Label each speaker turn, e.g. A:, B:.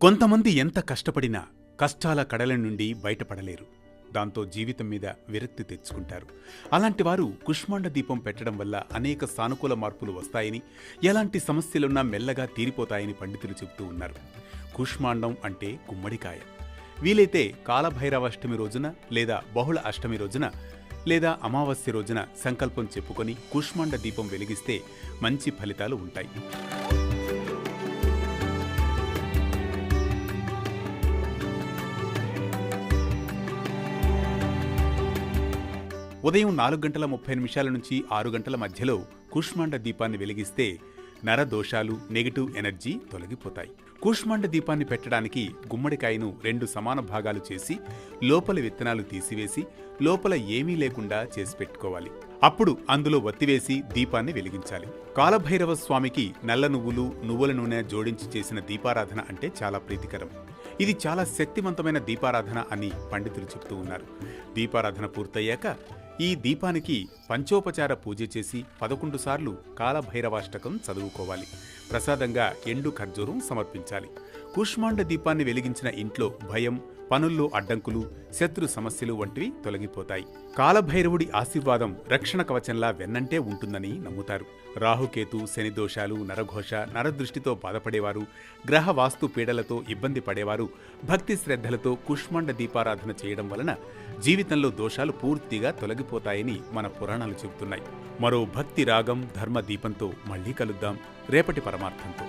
A: కొంతమంది ఎంత కష్టపడినా కష్టాల కడల నుండి బయటపడలేరు. దాంతో జీవితం మీద విరక్తి తెచ్చుకుంటారు. అలాంటి వారు కుష్మాండ దీపం పెట్టడం వల్ల అనేక సానుకూల మార్పులు వస్తాయని, ఎలాంటి సమస్యలున్నా మెల్లగా తీరిపోతాయని పండితులు చెబుతూ ఉన్నారు. కుష్మాండం అంటే గుమ్మడికాయ. వీలైతే కాలభైరవాష్టమి రోజున లేదా బహుళ అష్టమి రోజున లేదా అమావాస్య రోజున సంకల్పం చెప్పుకొని కుష్మాండ దీపం వెలిగిస్తే మంచి ఫలితాలు ఉంటాయి. ఉదయం 4:30 నుంచి 6 మధ్యలో కుష్మాండ దీపాన్ని వెలిగిస్తే నరదోషాలు, నెగటివ్ ఎనర్జీ తొలగిపోతాయి. కుష్మాండ దీపాన్ని పెట్టడానికి గుమ్మడికాయను 2 సమాన భాగాలు చేసి లోపల విత్తనాలు తీసివేసి లోపల ఏమీ లేకుండా చేసి పెట్టుకోవాలి. అప్పుడు అందులో వత్తివేసి దీపాన్ని వెలిగించాలి. కాలభైరవ స్వామికి నల్ల నువ్వులు, నువ్వుల నూనె జోడించి చేసిన దీపారాధన అంటే చాలా ప్రీతికరం. ఇది చాలా శక్తివంతమైన దీపారాధన అని పండితులు చెబుతూ ఉన్నారు. దీపారాధన పూర్తయ్యాక ఈ దీపానికి పంచోపచార పూజ చేసి 11 సార్లు కాలభైరవాష్టకం చదువుకోవాలి. ప్రసాదంగా ఎండు ఖర్జూరం సమర్పించాలి. కుష్మాండ దీపాన్ని వెలిగించిన ఇంట్లో భయం, పనుల్లో అడ్డంకులు, శత్రు సమస్యలు వంటివి తొలగిపోతాయి. కాలభైరవుడి ఆశీర్వాదం రక్షణ కవచంలా వెన్నంటే ఉంటుందని నమ్ముతారు. రాహుకేతు, శనిదోషాలు, నరఘోష, నరదృష్టితో బాధపడేవారు, గ్రహ వాస్తు పీడలతో ఇబ్బంది పడేవారు భక్తి శ్రద్ధలతో కుష్మాండ దీపారాధన చేయడం వలన జీవితంలో దోషాలు పూర్తిగా తొలగిపోతాయని మన పురాణాలు చెబుతున్నాయి. మరో భక్తి రాగం, ధర్మ దీపంతో మళ్లీ కలుద్దాం రేపటి పరమార్థంతో.